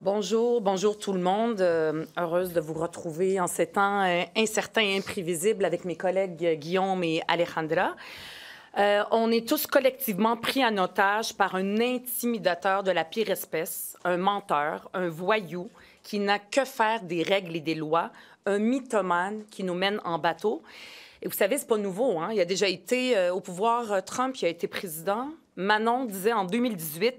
Bonjour, bonjour tout le monde. Heureuse de vous retrouver en ces temps incertains et imprévisibles avec mes collègues Guillaume et Alejandra. On est tous collectivement pris en otage par un intimidateur de la pire espèce, un menteur, un voyou qui n'a que faire des règles et des lois, un mythomane qui nous mène en bateau. Et vous savez, c'est pas nouveau, hein? Il a déjà été au pouvoir, Trump, il a été président. Manon disait en 2018...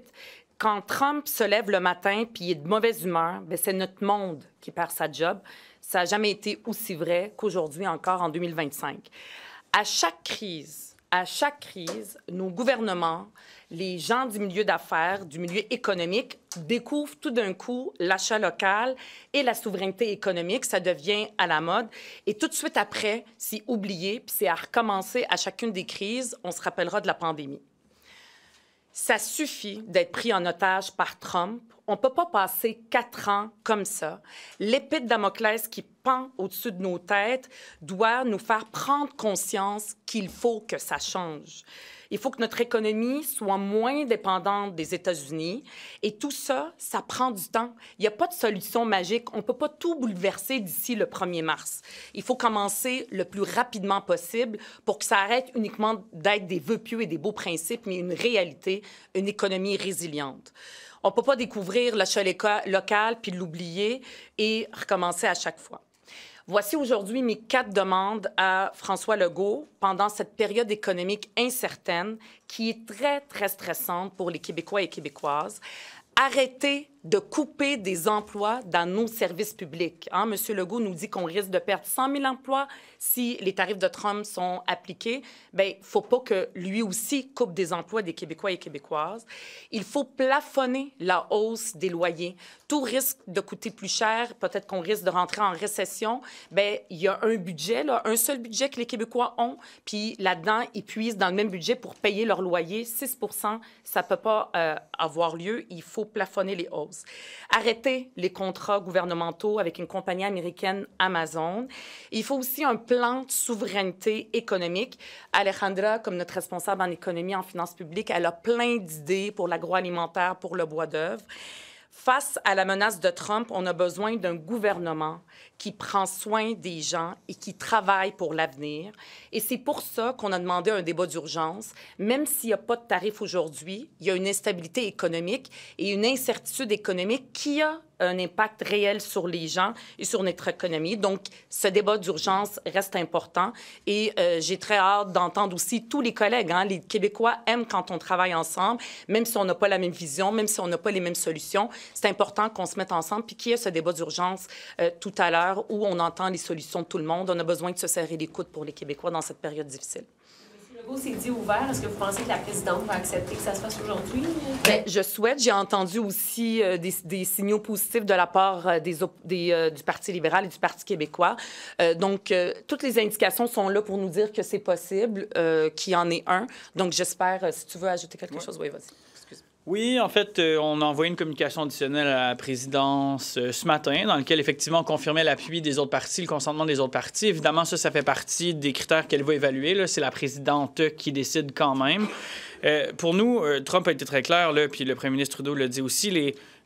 Quand Trump se lève le matin puis il est de mauvaise humeur, bien, c'est notre monde qui perd sa job. Ça n'a jamais été aussi vrai qu'aujourd'hui encore en 2025. À chaque crise, nos gouvernements, les gens du milieu d'affaires, du milieu économique, découvrent tout d'un coup l'achat local et la souveraineté économique. Ça devient à la mode. Et tout de suite après, c'est oublié puis c'est à recommencer à chacune des crises. On se rappellera de la pandémie. Ça suffit d'être pris en otage par Trump. On ne peut pas passer 4 ans comme ça. L'épée de Damoclès qui pend au-dessus de nos têtes doit nous faire prendre conscience qu'il faut que ça change. Il faut que notre économie soit moins dépendante des États-Unis. Et tout ça, ça prend du temps. Il n'y a pas de solution magique. On ne peut pas tout bouleverser d'ici le 1er mars. Il faut commencer le plus rapidement possible pour que ça arrête uniquement d'être des vœux pieux et des beaux principes, mais une réalité, une économie résiliente. On ne peut pas découvrir l'achat local puis l'oublier et recommencer à chaque fois. Voici aujourd'hui mes 4 demandes à François Legault pendant cette période économique incertaine qui est très, très stressante pour les Québécois et Québécoises. Arrêtez de couper des emplois dans nos services publics. Hein? M. Legault nous dit qu'on risque de perdre 100 000 emplois si les tarifs de Trump sont appliqués. Bien, il ne faut pas que lui aussi coupe des emplois des Québécois et Québécoises. Il faut plafonner la hausse des loyers. Tout risque de coûter plus cher. Peut-être qu'on risque de rentrer en récession. Bien, il y a un budget, là, un seul budget que les Québécois ont. Puis là-dedans, ils puisent dans le même budget pour payer leur loyer. 6 % ça ne peut pas avoir lieu. Il faut plafonner les hausses. Arrêter les contrats gouvernementaux avec une compagnie américaine, Amazon. Il faut aussi un plan de souveraineté économique. Alejandra, comme notre responsable en économie et en finances publiques, elle a plein d'idées pour l'agroalimentaire, pour le bois d'œuvre. Face à la menace de Trump, on a besoin d'un gouvernement qui prend soin des gens et qui travaille pour l'avenir. Et c'est pour ça qu'on a demandé un débat d'urgence. Même s'il n'y a pas de tarif aujourd'hui, il y a une instabilité économique et une incertitude économique qui a un impact réel sur les gens et sur notre économie. Donc, ce débat d'urgence reste important et j'ai très hâte d'entendre aussi tous les collègues. Hein? Les Québécois aiment quand on travaille ensemble, même si on n'a pas la même vision, même si on n'a pas les mêmes solutions. C'est important qu'on se mette ensemble puis qu'il y ait ce débat d'urgence tout à l'heure où on entend les solutions de tout le monde. On a besoin de se serrer les coudes pour les Québécois dans cette période difficile. M. Legault s'est dit ouvert. Est-ce que vous pensez que la présidente va accepter que ça se fasse aujourd'hui? Bien, je souhaite. J'ai entendu aussi des signaux positifs de la part du Parti libéral et du Parti québécois. Donc, toutes les indications sont là pour nous dire que c'est possible, qu'il y en ait un. Donc, j'espère, si tu veux ajouter quelque chose, oui, vas-y. Oui, en fait, on a envoyé une communication additionnelle à la présidence ce matin, dans laquelle, effectivement, on confirmait l'appui des autres partis, le consentement des autres partis. Évidemment, ça fait partie des critères qu'elle va évaluer. C'est la présidente qui décide quand même. Pour nous, Trump a été très clair, là, puis le premier ministre Trudeau l'a dit aussi,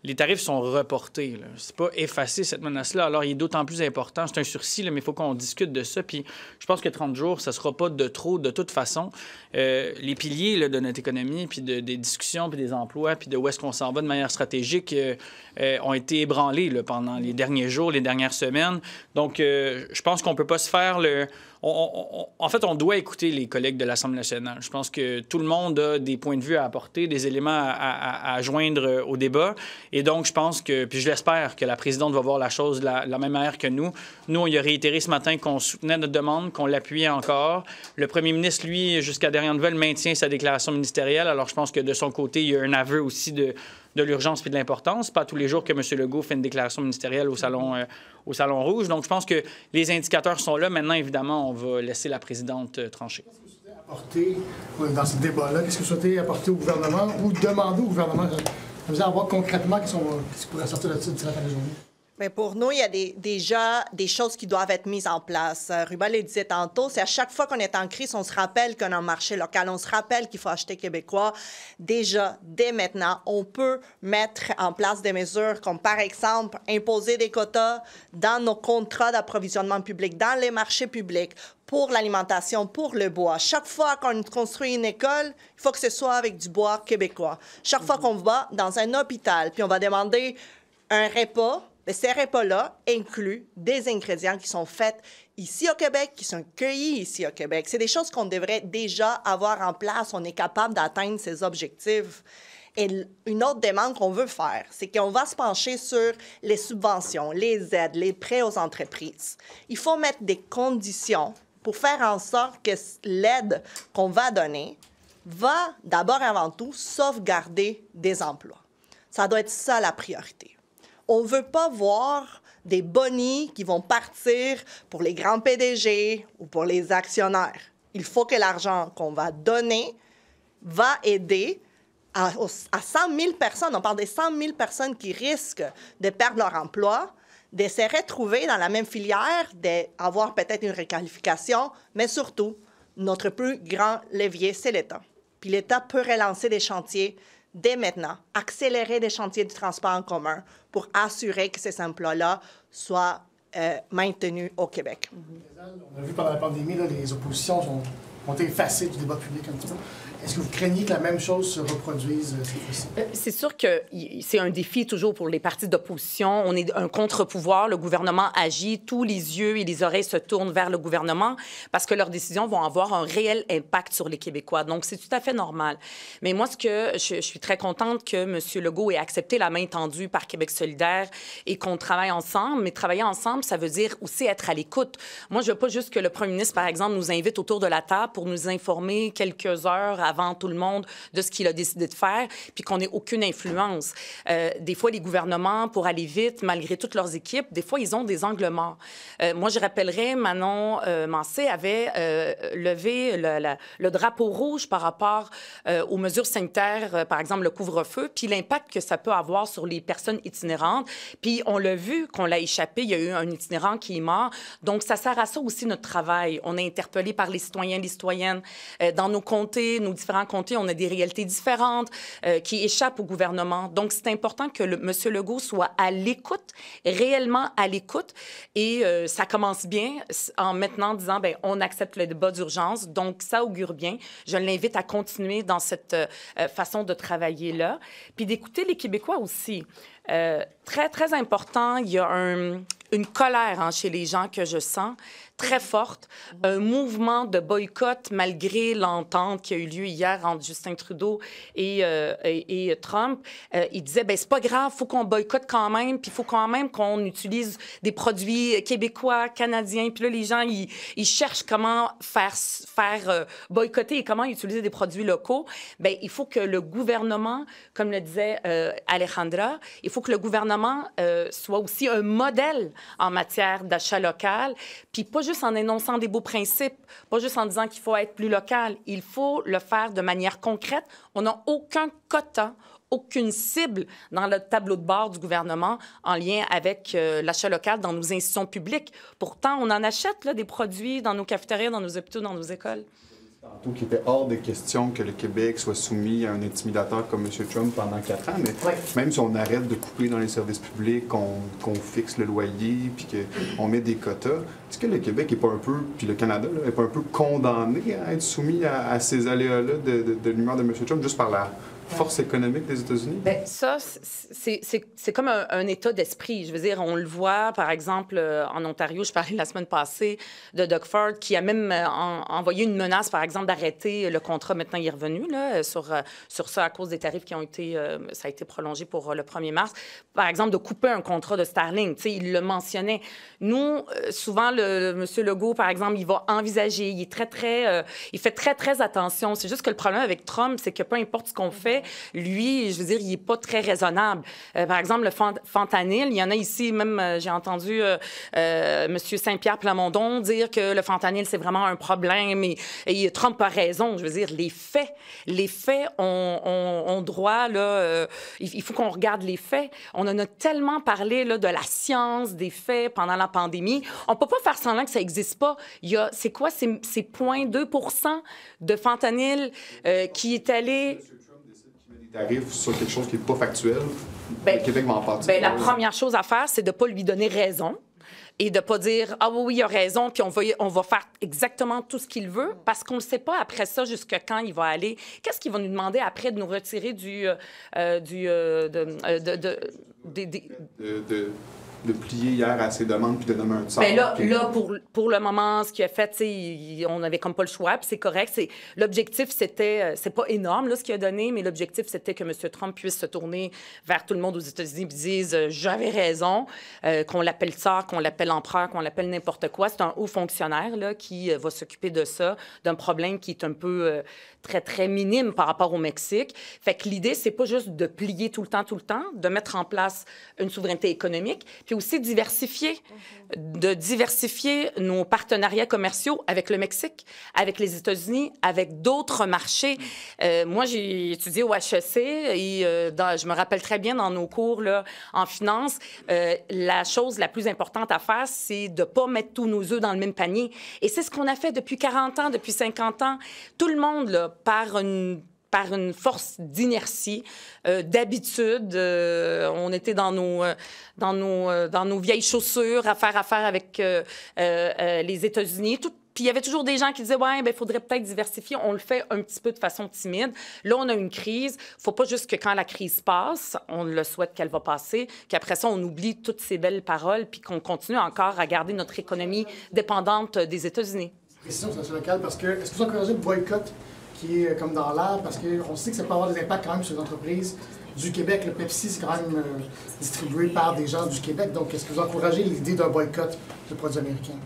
les tarifs sont reportés. C'est pas effacé, cette menace-là. Alors, il est d'autant plus important. C'est un sursis, là, mais il faut qu'on discute de ça. Puis, je pense que 30 jours, ça sera pas de trop, de toute façon. Les piliers là, de notre économie, puis des discussions, puis des emplois, puis de où est-ce qu'on s'en va de manière stratégique, ont été ébranlés là, pendant les derniers jours, les dernières semaines. Donc, je pense qu'on peut pas se faire le... En fait, on doit écouter les collègues de l'Assemblée nationale. Je pense que tout le monde a des points de vue à apporter, des éléments à joindre au débat. Et donc, je pense que, puis je l'espère, que la présidente va voir la chose de la même manière que nous. Nous, on y a réitéré ce matin qu'on soutenait notre demande, qu'on l'appuyait encore. Le premier ministre, lui, jusqu'à dernière nouvelle, maintient sa déclaration ministérielle. Alors, je pense que de son côté, il y a un aveu aussi de l'urgence et de l'importance. Pas tous les jours que M. Legault fait une déclaration ministérielle au Salon Rouge. Donc, je pense que les indicateurs sont là. Maintenant, évidemment, on va laisser la présidente trancher. Qu'est-ce que vous souhaitez apporter dans ce débat-là? Qu'est-ce que vous souhaitez apporter au gouvernement ou demander au gouvernement? Vous allez voir concrètement qui pourrait sortir de ça d'ici la fin de la journée. Mais pour nous, il y a déjà des choses qui doivent être mises en place. Ruba le disait tantôt, c'est à chaque fois qu'on est en crise, on se rappelle qu'on a un marché local, on se rappelle qu'il faut acheter québécois. Déjà, dès maintenant, on peut mettre en place des mesures comme, par exemple, imposer des quotas dans nos contrats d'approvisionnement public, dans les marchés publics, pour l'alimentation, pour le bois. Chaque fois qu'on construit une école, il faut que ce soit avec du bois québécois. Chaque fois qu'on va dans un hôpital, puis on va demander un repas, mais ces repas-là incluent des ingrédients qui sont faits ici au Québec, qui sont cueillis ici au Québec. C'est des choses qu'on devrait déjà avoir en place. On est capable d'atteindre ces objectifs. Et une autre demande qu'on veut faire, c'est qu'on va se pencher sur les subventions, les aides, les prêts aux entreprises. Il faut mettre des conditions pour faire en sorte que l'aide qu'on va donner va d'abord et avant tout sauvegarder des emplois. Ça doit être ça la priorité. On ne veut pas voir des bonis qui vont partir pour les grands PDG ou pour les actionnaires. Il faut que l'argent qu'on va donner va aider à 100 000 personnes. On parle des 100 000 personnes qui risquent de perdre leur emploi, de se retrouver dans la même filière, d'avoir peut-être une requalification, mais surtout, notre plus grand levier, c'est l'État. Puis l'État peut relancer des chantiers dès maintenant, accélérer des chantiers de transport en commun pour assurer que ces emplois-là soient maintenus au Québec. On a vu pendant la pandémie, là, les oppositions ont été effacées du débat public un petit peu. Est-ce que vous craignez que la même chose se reproduise cette fois-ci? C'est sûr que c'est un défi toujours pour les partis d'opposition. On est un contre-pouvoir. Le gouvernement agit. Tous les yeux et les oreilles se tournent vers le gouvernement parce que leurs décisions vont avoir un réel impact sur les Québécois. Donc, c'est tout à fait normal. Mais moi, je suis très contente que M. Legault ait accepté la main tendue par Québec solidaire et qu'on travaille ensemble. Mais travailler ensemble, ça veut dire aussi être à l'écoute. Moi, je veux pas juste que le premier ministre, par exemple, nous invite autour de la table pour nous informer quelques heures avant tout le monde de ce qu'il a décidé de faire, puis qu'on n'ait aucune influence. Des fois, les gouvernements, pour aller vite, malgré toutes leurs équipes, des fois, ils ont des angles morts. Moi, je rappellerai, Manon Mancé avait levé le drapeau rouge par rapport aux mesures sanitaires, par exemple le couvre-feu, puis l'impact que ça peut avoir sur les personnes itinérantes. Puis on l'a vu qu'on l'a échappé. Il y a eu un itinérant qui est mort. Donc, ça sert à ça aussi, notre travail. On est interpellé par les citoyens, les citoyennes. Dans nos comtés, nos différents comtés, on a des réalités différentes qui échappent au gouvernement. Donc, c'est important que M. Legault soit à l'écoute, réellement à l'écoute. Et ça commence bien en maintenant disant, bien, on accepte le débat d'urgence. Donc, ça augure bien. Je l'invite à continuer dans cette façon de travailler-là. Puis d'écouter les Québécois aussi. Très, très important, il y a une colère chez les gens que je sens très forte, un mouvement de boycott malgré l'entente qui a eu lieu hier entre Justin Trudeau et Trump. Il disait, ben c'est pas grave, faut qu'on boycotte quand même, puis il faut quand même qu'on utilise des produits québécois, canadiens. Puis là, les gens, ils cherchent comment faire boycotter et comment utiliser des produits locaux. Ben il faut que le gouvernement, comme le disait Alejandra, il faut que le gouvernement soit aussi un modèle en matière d'achat local, puis pas juste en énonçant des beaux principes, pas juste en disant qu'il faut être plus local. Il faut le faire de manière concrète. On n'a aucun quota, aucune cible dans le tableau de bord du gouvernement en lien avec l'achat local dans nos institutions publiques. Pourtant, on en achète là, des produits dans nos cafétérias, dans nos hôpitaux, dans nos écoles. Tantôt qu'il était hors de question que le Québec soit soumis à un intimidateur comme M. Trump pendant 4 ans, mais même si on arrête de couper dans les services publics, qu'on fixe le loyer, puis qu'on met des quotas, est-ce que le Québec n'est pas un peu, puis le Canada, n'est pas un peu condamné à être soumis à ces aléas-là de l'humeur de M. Trump, juste par la force économique des États-Unis? Bien, ça, c'est comme un état d'esprit. Je veux dire, on le voit, par exemple, en Ontario, je parlais la semaine passée de Doug Ford, qui a même envoyé une menace, par exemple, d'arrêter le contrat. Maintenant, il est revenu là, sur ça à cause des tarifs qui ont été... ça a été prolongé pour le 1er mars. Par exemple, de couper un contrat de Starlink. Tu sais, il le mentionnait. Nous, souvent, M. Legault, par exemple, il va envisager. Il est il fait très, très attention. C'est juste que le problème avec Trump, c'est que peu importe ce qu'on fait, fait, lui, je veux dire, il n'est pas très raisonnable. Par exemple, le fentanyl, il y en a ici, même j'ai entendu M. Saint-Pierre Plamondon dire que le fentanyl, c'est vraiment un problème et Trump a raison. Je veux dire, les faits ont droit, là, il faut qu'on regarde les faits. On en a tellement parlé là, de la science, des faits pendant la pandémie. On ne peut pas faire semblant que ça n'existe pas. C'est quoi? C'est 0,2% de fentanyl qui est allé... Des tarifs sur quelque chose qui n'est pas factuel. Le Québec va en partir. La première chose à faire, c'est de ne pas lui donner raison et de ne pas dire « Ah oui, il a raison, puis on va faire exactement tout ce qu'il veut », parce qu'on ne sait pas après ça jusqu'à quand il va aller. Qu'est-ce qu'il va nous demander après de nous retirer de plier hier à ses demandes puis de donner un sort. Bien là, pour le moment, ce qu'il a fait, on n'avait comme pas le choix, puis c'est correct. L'objectif, c'était, c'est pas énorme, là, ce qu'il a donné, mais l'objectif, c'était que M. Trump puisse se tourner vers tout le monde aux États-Unis et dise « J'avais raison », qu'on l'appelle tsar, qu'on l'appelle empereur, qu'on l'appelle n'importe quoi. C'est un haut fonctionnaire là, qui va s'occuper de ça, d'un problème qui est un peu très, très minime par rapport au Mexique. Fait que l'idée, c'est pas juste de plier tout le temps, de mettre en place une souveraineté économique, puis aussi de diversifier nos partenariats commerciaux avec le Mexique, avec les États-Unis, avec d'autres marchés. Moi, j'ai étudié au HEC et je me rappelle très bien dans nos cours là, en finance, la chose la plus importante à faire, c'est de ne pas mettre tous nos œufs dans le même panier. Et c'est ce qu'on a fait depuis 40 ans, depuis 50 ans. Tout le monde, là, par une force d'inertie, d'habitude. On était dans nos vieilles chaussures à faire affaire avec les États-Unis. Puis il y avait toujours des gens qui disaient « Ouais, il faudrait peut-être diversifier. » On le fait un petit peu de façon timide. Là, on a une crise. Il ne faut pas juste que quand la crise passe, on le souhaite qu'elle va passer, qu'après ça, on oublie toutes ces belles paroles puis qu'on continue encore à garder notre économie dépendante des États-Unis. Précision sur la locale, parce que est-ce que vous encouragez le boycott qui est comme dans l'air, parce qu'on sait que ça peut avoir des impacts quand même sur les entreprises du Québec. Le Pepsi, c'est quand même distribué par des gens du Québec. Donc, est-ce que vous encouragez l'idée d'un boycott de produits américains?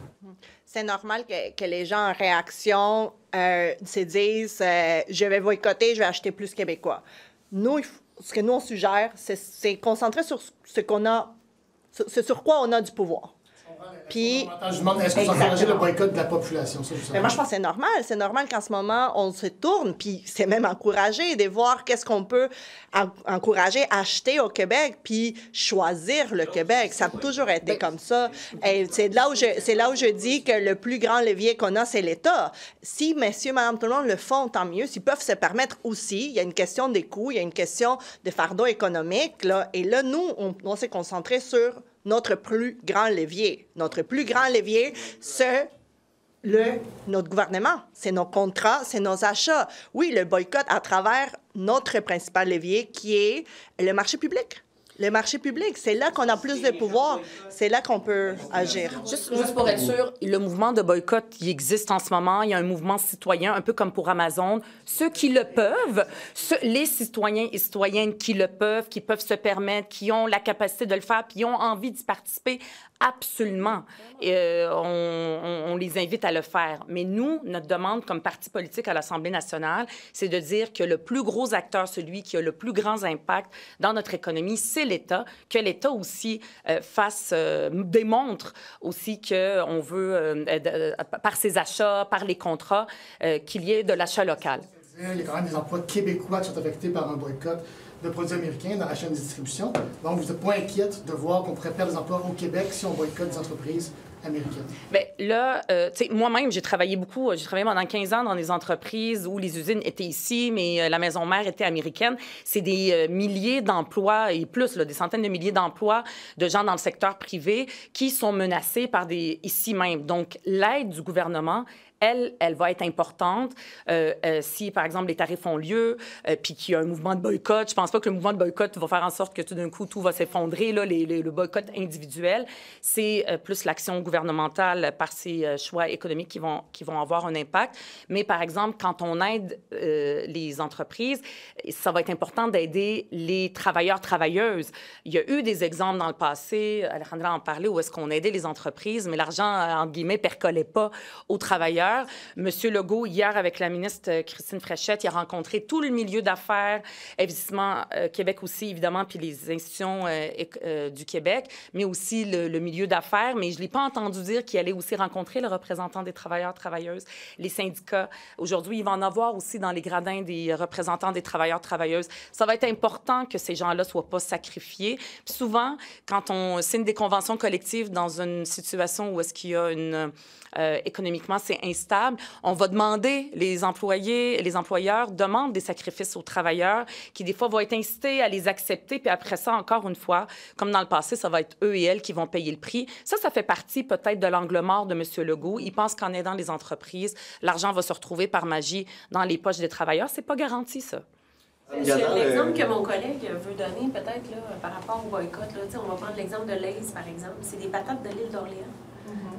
C'est normal que les gens en réaction se disent je vais boycotter, je vais acheter plus québécois. Nous, ce que nous, on suggère, c'est concentrer sur ce qu'on a, sur quoi on a du pouvoir. Puis, je demande, est-ce que vous encouragez le boycott de la population? Mais moi, je pense que c'est normal. C'est normal qu'en ce moment, on se tourne, puis c'est même encouragé de voir qu'est-ce qu'on peut encourager, acheter au Québec, puis choisir le Québec. Ça a toujours été comme ça. Et c'est là où je dis que le plus grand levier qu'on a, c'est l'État. Si messieurs, madame, tout le monde le font, tant mieux. S'ils peuvent se permettre aussi, il y a une question des coûts, il y a une question de fardeau économique, là. Et là, nous, on s'est concentré sur notre plus grand levier. Notre plus grand levier, c'est notre gouvernement, c'est nos contrats, c'est nos achats. Oui, le boycott à travers notre principal levier qui est le marché public. Le marché public, c'est là qu'on a plus de pouvoir, c'est là qu'on peut agir. Juste pour être sûr, le mouvement de boycott, il existe en ce moment. Il y a un mouvement citoyen, un peu comme pour Amazon. Ceux qui le peuvent, les citoyens et citoyennes qui le peuvent, qui peuvent se permettre, qui ont la capacité de le faire, puis qui ont envie d'y participer, absolument. On les invite à le faire. Mais nous, notre demande comme parti politique à l'Assemblée nationale, c'est de dire que le plus gros acteur, celui qui a le plus grand impact dans notre économie, c'est l'État, que l'État aussi démontre aussi qu'on veut, par ses achats, par les contrats, qu'il y ait de l'achat local. Il y a quand même des emplois québécois qui sont affectés par un boycott de produits américains dans la chaîne de distribution. Donc, vous n'êtes pas inquiète de voir qu'on pourrait perdre des emplois au Québec si on boycotte des entreprises américaines? Bien, là, tu sais, moi-même, j'ai travaillé beaucoup. J'ai travaillé pendant 15 ans dans des entreprises où les usines étaient ici, mais la maison mère était américaine. C'est des milliers d'emplois et plus, là, des centaines de milliers d'emplois de gens dans le secteur privé qui sont menacés par ici même. Donc, l'aide du gouvernement, elle va être importante si, par exemple, les tarifs ont lieu, puis qu'il y a un mouvement de boycott. Je pense pas que le mouvement de boycott va faire en sorte que tout d'un coup, tout va s'effondrer, là, le boycott individuel. C'est plus l'action gouvernementale gouvernementale par ces choix économiques qui vont avoir un impact. Mais, par exemple, quand on aide les entreprises, ça va être important d'aider les travailleurs, travailleuses. Il y a eu des exemples dans le passé, Alejandra en parlait, où est-ce qu'on aidait les entreprises, mais l'argent, entre guillemets, percolait pas aux travailleurs. Monsieur Legault, hier, avec la ministre Christine Fréchette, il a rencontré tout le milieu d'affaires, Investissement Québec aussi, évidemment, puis les institutions du Québec, mais aussi le milieu d'affaires. Mais je ne l'ai pas entendu dire qu'il allait aussi rencontrer le représentant des travailleurs, travailleuses, les syndicats. Aujourd'hui, il va en avoir aussi dans les gradins des représentants des travailleurs, travailleuses. Ça va être important que ces gens-là ne soient pas sacrifiés. Puis souvent, quand on signe des conventions collectives dans une situation où est-ce qu'il y a une... économiquement, c'est instable, on va demander, les employeurs demandent des sacrifices aux travailleurs qui, des fois, vont être incités à les accepter. Puis après ça, encore une fois, comme dans le passé, ça va être eux et elles qui vont payer le prix. Ça fait partie peut-être de l'angle mort de M. Legault. Il pense qu'en aidant les entreprises, l'argent va se retrouver par magie dans les poches des travailleurs. C'est pas garanti, ça. L'exemple que mon collègue veut donner, peut-être, là, par rapport au boycott, là, on va prendre l'exemple de Lay's, par exemple. C'est des patates de l'île d'Orléans.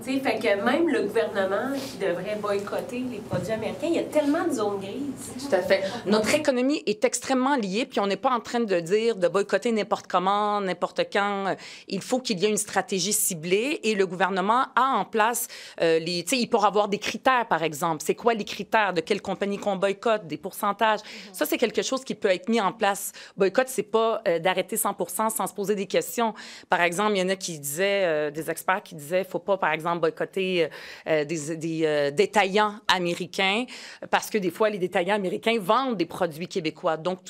Fait que même le gouvernement qui devrait boycotter les produits américains, il y a tellement de zones grises. Tout à fait. Notre économie est extrêmement liée, puis on n'est pas en train de dire de boycotter n'importe comment, n'importe quand. Il faut qu'il y ait une stratégie ciblée et le gouvernement a en place il pourra avoir des critères, par exemple. C'est quoi les critères? De quelle compagnie qu'on boycotte? Des pourcentages? Ça, c'est quelque chose qui peut être mis en place. Boycott, c'est pas d'arrêter 100% sans se poser des questions. Par exemple, il y en a qui disaient, des experts qui disaient, faut pas, par exemple, boycotter des détaillants américains parce que des fois, les détaillants américains vendent des produits québécois. Donc,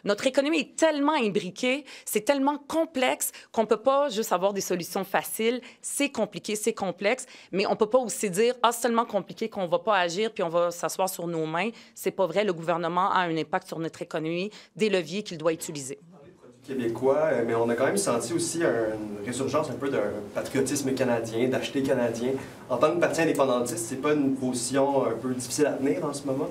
notre économie est tellement imbriquée, c'est tellement complexe qu'on ne peut pas juste avoir des solutions faciles. C'est compliqué, c'est complexe, mais on ne peut pas aussi dire « Ah, c'est tellement compliqué qu'on ne va pas agir puis on va s'asseoir sur nos mains ». C'est pas vrai. Le gouvernement a un impact sur notre économie, des leviers qu'il doit utiliser. Québécois, mais on a quand même senti aussi une résurgence un peu d'un patriotisme canadien, d'acheter canadien. En tant que parti indépendantiste, c'est pas une position un peu difficile à tenir en ce moment?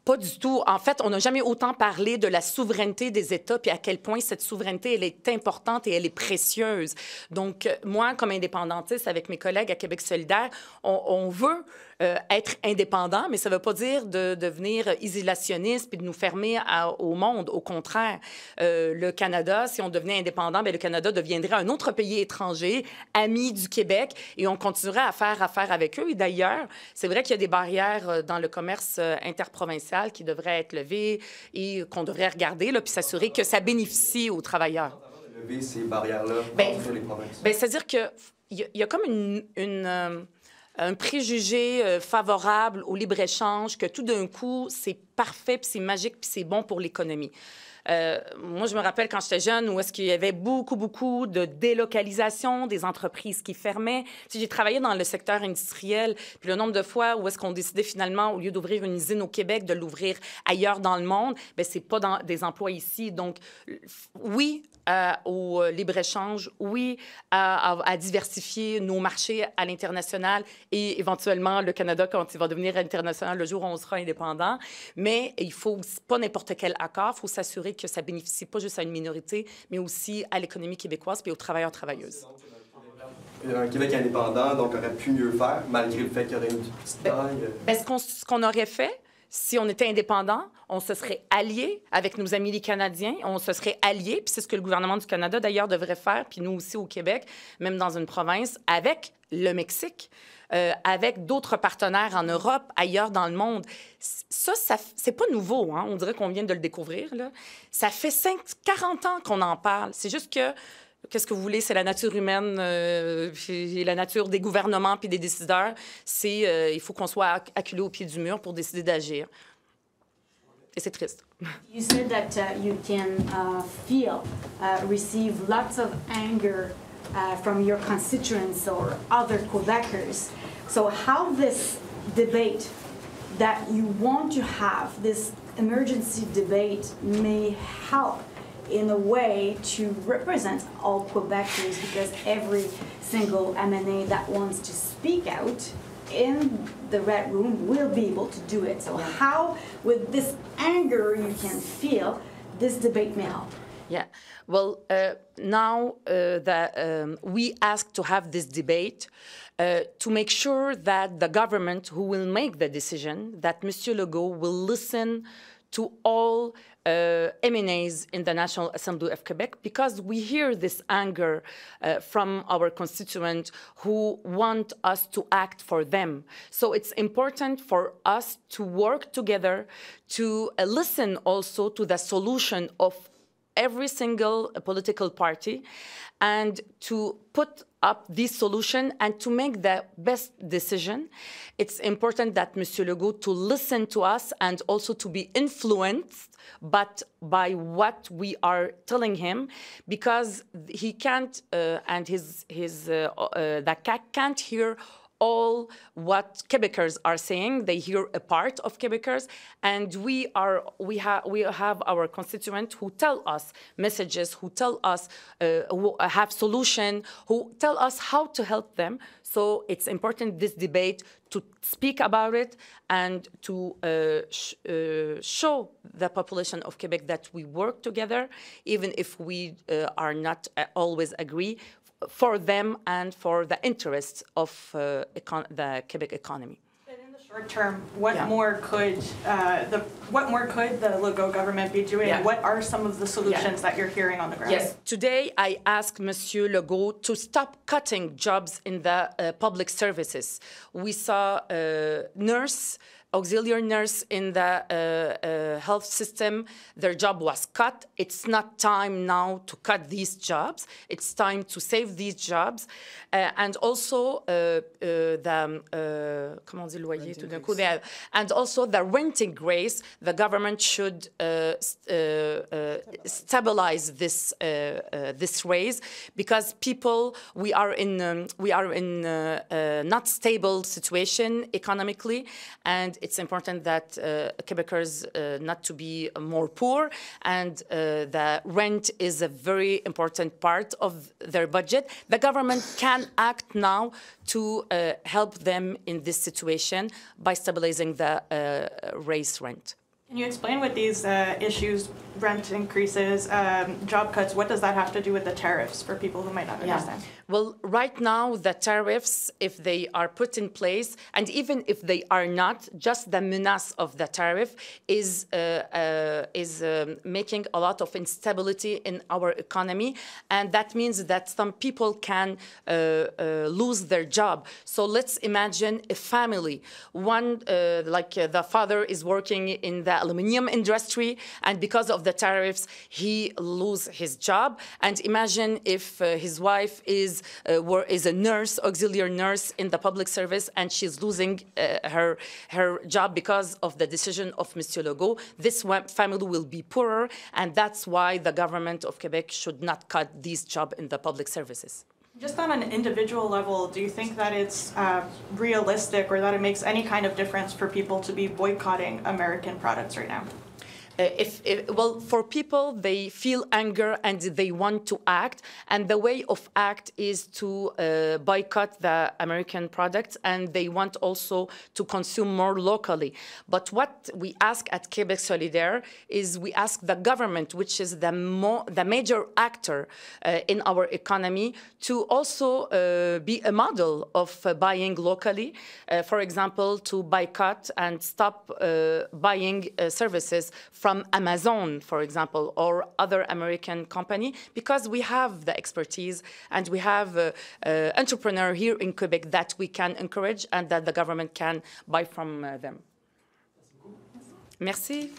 Pas du tout. En fait, on n'a jamais autant parlé de la souveraineté des États puis à quel point cette souveraineté, elle est importante et elle est précieuse. Donc, moi, comme indépendantiste, avec mes collègues à Québec solidaire, on veut être indépendant, mais ça ne veut pas dire de devenir isolationniste puis de nous fermer au monde. Au contraire, le Canada, si on devenait indépendant, bien, le Canada deviendrait un autre pays étranger, ami du Québec, et on continuerait à faire affaire avec eux. Et d'ailleurs, c'est vrai qu'il y a des barrières dans le commerce interprovincial qui devraient être levées et qu'on devrait regarder, là, puis s'assurer que ça bénéficie aux travailleurs. Lever ces barrières-là entre les provinces. Bien, c'est-à-dire qu'il y a comme un préjugé favorable au libre-échange, que tout d'un coup, c'est parfait, puis c'est magique, puis c'est bon pour l'économie. Moi, je me rappelle quand j'étais jeune où est-ce qu'il y avait beaucoup de délocalisation, des entreprises qui fermaient. J'ai travaillé dans le secteur industriel, puis le nombre de fois où est-ce qu'on décidait finalement, au lieu d'ouvrir une usine au Québec, de l'ouvrir ailleurs dans le monde, bien, c'est pas dans des emplois ici. Donc, oui, au libre-échange, oui, à diversifier nos marchés à l'international et éventuellement le Canada quand il va devenir international le jour où on sera indépendant. Mais il faut pas n'importe quel accord, il faut s'assurer que ça bénéficie pas juste à une minorité, mais aussi à l'économie québécoise et aux travailleurs, travailleuses. Un Québec indépendant, donc, aurait pu mieux faire, malgré le fait qu'il y aurait une petite taille. Ce qu'on aurait fait, si on était indépendant, on se serait alliés avec nos amis les Canadiens, on se serait alliés, puis c'est ce que le gouvernement du Canada, d'ailleurs, devrait faire, puis nous aussi au Québec, même dans une province, avec le Mexique, avec d'autres partenaires en Europe, ailleurs dans le monde. Ça c'est pas nouveau, hein? On dirait qu'on vient de le découvrir, là. Ça fait 40 ans qu'on en parle. C'est juste que qu'est-ce que vous voulez? C'est la nature humaine et la nature des gouvernements puis des décideurs. Il faut qu'on soit acculé au pied du mur pour décider d'agir. Et c'est triste. You said that you can receive lots of anger from your constituents or other Quebecers. So how this debate that you want to have, this emergency debate, may help in a way to represent all Quebecers, because every single MNA that wants to speak out in the Red Room will be able to do it. So how, with this anger you can feel, this debate may help? Yeah. Well, now we ask to have this debate to make sure that the government who will make the decision, that Monsieur Legault will listen to all MNAs in the National Assembly of Quebec, because we hear this anger from our constituents who want us to act for them. So it's important for us to work together to listen also to the solution of every single political party and to put up this solution and to make the best decision. It's important that Monsieur Legault to listen to us and also to be influenced but by what we are telling him, because he can't and the CAQ can't hear all what Quebecers are saying. They hear a part of Quebecers, and we have our constituents who tell us messages, who tell us who have solution, who tell us how to help them. So it's important this debate to speak about it and to show the population of Quebec that we work together, even if we are not always agree, for them and for the interests of the Quebec economy. And in the short term, what more could the Legault government be doing? Yeah. What are some of the solutions that you're hearing on the ground? Yes, today I asked Monsieur Legault to stop cutting jobs in the public services. We saw auxiliary nurse in the health system, their job was cut. It's not time now to cut these jobs. It's time to save these jobs. And also comment on dit loyer tout d'un coup? And also the renting raise, the government should stabilize this raise, because people, we are in not stable situation economically, and it's important that Quebecers not to be more poor, and the rent is a very important part of their budget. The government can act now to help them in this situation by stabilizing the raised rent. Can you explain what these issues, rent increases, job cuts, what does that have to do with the tariffs for people who might not understand? Well, right now, the tariffs, if they are put in place, and even if they are not, just the menace of the tariff is making a lot of instability in our economy, and that means that some people can lose their job. So let's imagine a family, the father is working in the aluminum industry, and because of the tariffs, he loses his job. And imagine if his wife is a nurse, auxiliary nurse in the public service, and she's losing her job because of the decision of Monsieur Legault. This family will be poorer, and that's why the government of Quebec should not cut these jobs in the public services. Just on an individual level, do you think that it's realistic or that it makes any kind of difference for people to be boycotting American products right now? Well, for people, they feel anger and they want to act, and the way of act is to boycott the American products, and they want also to consume more locally. But what we ask at Québec Solidaire is we ask the government, which is the major actor in our economy, to also be a model of buying locally. For example, to boycott and stop buying services from Amazon, for example, or other American company, because we have the expertise and we have entrepreneurs here in Quebec that we can encourage and that the government can buy from them. Merci.